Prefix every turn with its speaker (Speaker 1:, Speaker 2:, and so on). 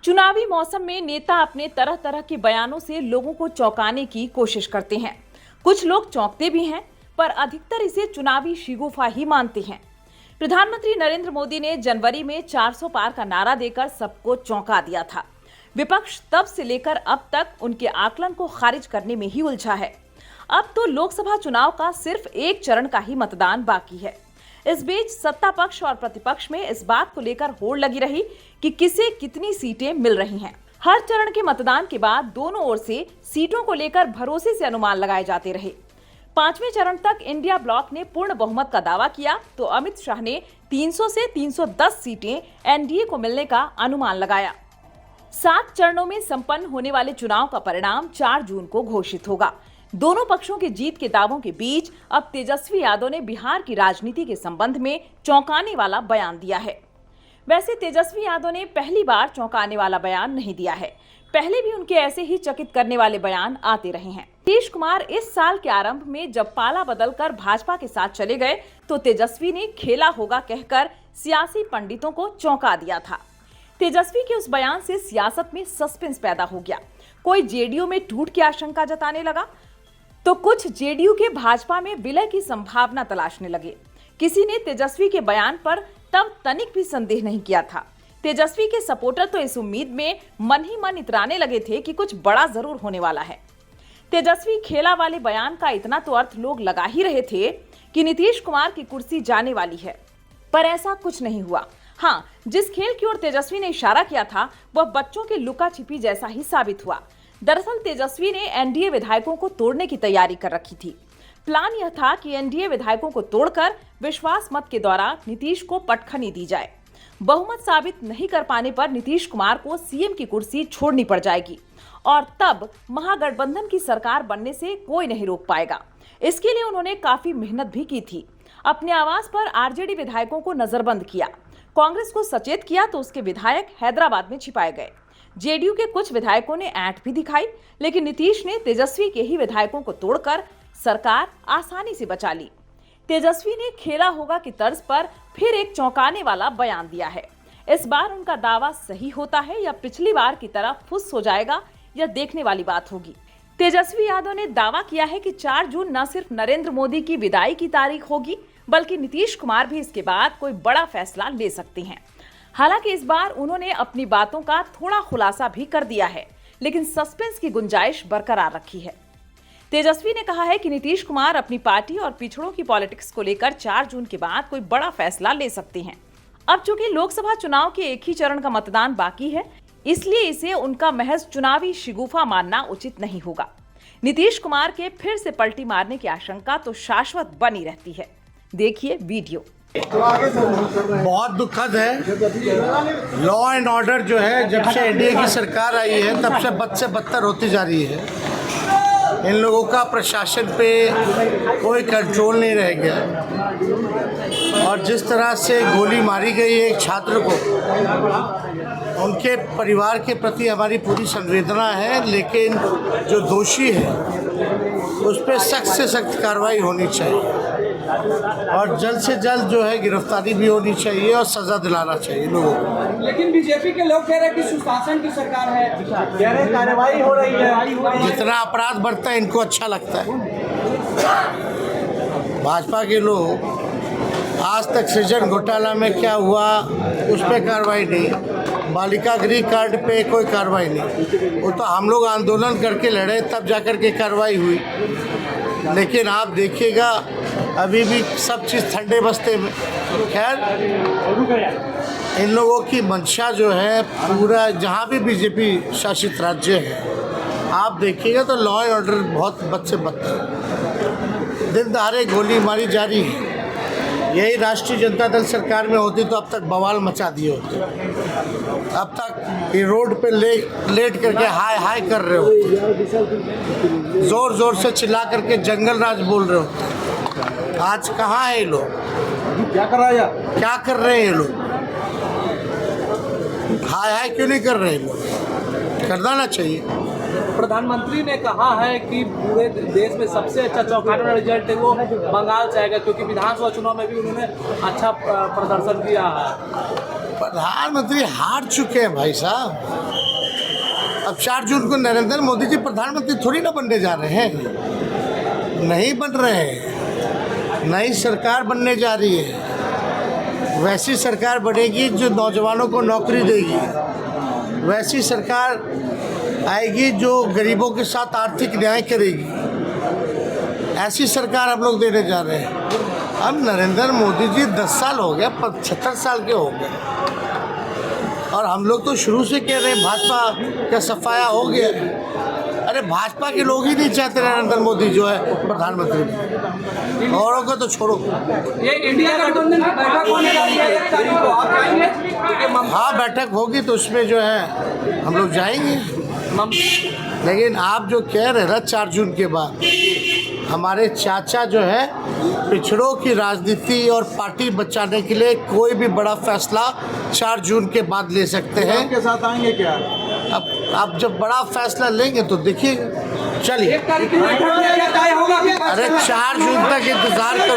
Speaker 1: चुनावी मौसम में नेता अपने तरह तरह के बयानों से लोगों को चौंकाने की कोशिश करते हैं। कुछ लोग चौंकते भी हैं, पर अधिकतर इसे चुनावी शिगुफा ही मानते हैं। प्रधानमंत्री नरेंद्र मोदी ने जनवरी में 400 पार का नारा देकर सबको चौंका दिया था। विपक्ष तब से लेकर अब तक उनके आकलन को खारिज करने में ही उलझा है। अब तो लोकसभा चुनाव का सिर्फ एक चरण का ही मतदान बाकी है। इस बीच सत्ता पक्ष और प्रतिपक्ष में इस बात को लेकर होड़ लगी रही कि किसे कितनी सीटें मिल रही हैं। हर चरण के मतदान के बाद दोनों ओर से सीटों को लेकर भरोसे से अनुमान लगाए जाते रहे। पांचवें चरण तक इंडिया ब्लॉक ने पूर्ण बहुमत का दावा किया तो अमित शाह ने 300 से 310 सीटें एनडीए को मिलने का अनुमान लगाया। 7 चरणों में संपन्न होने वाले चुनाव का परिणाम 4 जून को घोषित होगा। दोनों पक्षों के जीत के दावों के बीच अब तेजस्वी यादव ने बिहार की राजनीति के संबंध में चौंकाने वाला बयान दिया है। वैसे तेजस्वी यादव ने पहली बार चौंकाने वाला बयान नहीं दिया है। पहले भी उनके ऐसे ही चकित करने वाले बयान आते रहे हैं। नीतीश कुमार इस साल के आरंभ में जब पाला बदलकर भाजपा के साथ चले गए तो तेजस्वी ने खेला होगा कहकर सियासी पंडितों को चौंका दिया था। तेजस्वी के उस बयान से सियासत में सस्पेंस पैदा हो गया। कोई जेडीयू में टूट की आशंका जताने लगा तो कुछ जेडीयू के भाजपा में विलय की संभावना तलाशने लगे। किसी ने तेजस्वी के बयान पर तब तनिक भी संदेह नहीं किया था। तेजस्वी के सपोर्टर तो इस उम्मीद में मन ही मन इतराने लगे थे कि कुछ बड़ा जरूर होने वाला है। तेजस्वी खेला वाले बयान का इतना तो अर्थ लोग लगा ही रहे थे कि नीतीश कुमार की कुर्सी जाने वाली है, पर ऐसा कुछ नहीं हुआ। हाँ, जिस खेल की ओर तेजस्वी ने इशारा किया था वह बच्चों के लुका छिपी जैसा ही साबित हुआ। दरअसल तेजस्वी ने एनडीए विधायकों को तोड़ने की तैयारी कर रखी थी। प्लान यह था कि एनडीए विधायकों को तोड़कर विश्वास मत के दौरान नीतीश को पटखनी दी जाए। बहुमत साबित नहीं कर पाने पर नीतीश कुमार को सीएम की कुर्सी छोड़नी पड़ जाएगी और तब महागठबंधन की सरकार बनने से कोई नहीं रोक पाएगा। इसके लिए उन्होंने काफी मेहनत भी की थी। अपने आवास पर आरजेडी विधायकों को नजरबंद किया, कांग्रेस को सचेत किया तो उसके विधायक हैदराबाद में छिपाए गए। जेडीयू के कुछ विधायकों ने ऐंठ भी दिखाई, लेकिन नीतीश ने तेजस्वी के ही विधायकों को तोड़कर सरकार आसानी से बचा ली। तेजस्वी ने खेला होगा की तर्ज पर फिर एक चौंकाने वाला बयान दिया है। इस बार उनका दावा सही होता है या पिछली बार की तरह फुस हो जाएगा, यह देखने वाली बात होगी। तेजस्वी यादव ने दावा किया है कि 4 जून न सिर्फ नरेंद्र मोदी की विदाई की तारीख होगी, बल्कि नीतीश कुमार भी इसके बाद कोई बड़ा फैसला ले सकते हैं। हालांकि इस बार उन्होंने अपनी बातों का थोड़ा खुलासा भी कर दिया है, लेकिन सस्पेंस की गुंजाइश बरकरार रखी है। तेजस्वी ने कहा है कि नीतीश कुमार अपनी पार्टी और पिछड़ों की पॉलिटिक्स को लेकर 4 जून के बाद कोई बड़ा फैसला ले सकते हैं। अब चूंकि लोकसभा चुनाव के एक ही चरण का मतदान बाकी है, इसलिए इसे उनका महज चुनावी शिगुफा मानना उचित नहीं होगा। नीतीश कुमार के फिर से पलटी मारने की आशंका तो शाश्वत बनी रहती है। देखिए वीडियो।
Speaker 2: बहुत दुखद है। लॉ एंड ऑर्डर जो है जब से एनडीए की सरकार आई है तब से बद से बदतर होती जा रही है। इन लोगों का प्रशासन पे कोई कंट्रोल नहीं रह गया और जिस तरह से गोली मारी गई है एक छात्र को, उनके परिवार के प्रति हमारी पूरी संवेदना है, लेकिन जो दोषी है उस पर सख्त से सख्त कार्रवाई होनी चाहिए और जल्द से जल्द जो है गिरफ्तारी भी होनी चाहिए और सजा दिलाना चाहिए लोगों को।
Speaker 3: लेकिन बीजेपी के लोग कह रहे हैं कि सुशासन की सरकार है, कह रहे कार्रवाई हो रही है।
Speaker 2: जितना अपराध बढ़ता है इनको अच्छा लगता है। भाजपा के लोग आज तक सृजन घोटाला में क्या हुआ उस पर कार्रवाई नहीं, बालिका गृह कांड पे कोई कार्रवाई नहीं। वो तो हम लोग आंदोलन करके लड़े तब जाकर के कार्रवाई हुई, लेकिन आप देखिएगा अभी भी सब चीज़ ठंडे बस्ते में। खैर, इन लोगों की मंशा जो है पूरा जहाँ भी बीजेपी शासित राज्य है आप देखिएगा तो लॉ एंड ऑर्डर बहुत बद से बदतर, दिन दहाड़े गोली मारी जा रही है। यही राष्ट्रीय जनता दल सरकार में होती तो अब तक बवाल मचा दिए होते। अब तक ये रोड पे लेट करके हाय हाय कर रहे होते, जोर जोर से चिल्ला करके जंगल राज बोल रहे होते। आज कहाँ है ये लोग? क्या कर रहे हैं ये लोग? हाय हाय क्यों नहीं कर रहे हैं लोग? करना ना चाहिए।
Speaker 3: प्रधानमंत्री ने कहा है कि पूरे देश में सबसे अच्छा चौंकाने वाला रिजल्ट है वो बंगाल से आएगा, क्योंकि विधानसभा चुनाव में भी उन्होंने अच्छा प्रदर्शन किया है।
Speaker 2: प्रधानमंत्री हार चुके हैं भाई साहब। अब 4 जून को नरेंद्र मोदी जी प्रधानमंत्री थोड़ी ना बनने जा रहे हैं, नहीं बन रहे हैं। नई सरकार बनने जा रही है, वैसी सरकार बनेगी जो नौजवानों को नौकरी देगी, वैसी सरकार आएगी जो गरीबों के साथ आर्थिक न्याय करेगी। ऐसी सरकार हम लोग देने जा रहे हैं। अब नरेंद्र मोदी जी 10 साल हो गए, 75 साल के हो गए, और हम लोग तो शुरू से कह रहे हैं भाजपा का सफाया हो गया। अरे भाजपा के लोग ही नहीं चाहते नरेंद्र मोदी जो है प्रधानमंत्री, औरों को तो छोड़ो।
Speaker 3: ये इंडिया गठबंधन की बैठक होने जा रही है 1 तारीख को, आप जाएंगे?
Speaker 2: हाँ, बैठक होगी तो उसमें जो है हम लोग जाएंगे। लेकिन आप जो कह रहे हैं ना 4 जून के बाद, हमारे चाचा जो है पिछड़ों की राजनीति और पार्टी बचाने के लिए कोई भी बड़ा फैसला 4 जून के बाद ले सकते हैं।
Speaker 3: के साथ आएंगे क्या?
Speaker 2: अब आप जब बड़ा फैसला लेंगे तो देखिए, चलिए।
Speaker 3: 1 तारीख की बैठक में क्या तय होगा?
Speaker 2: अरे 4 जून तक इंतजार करो।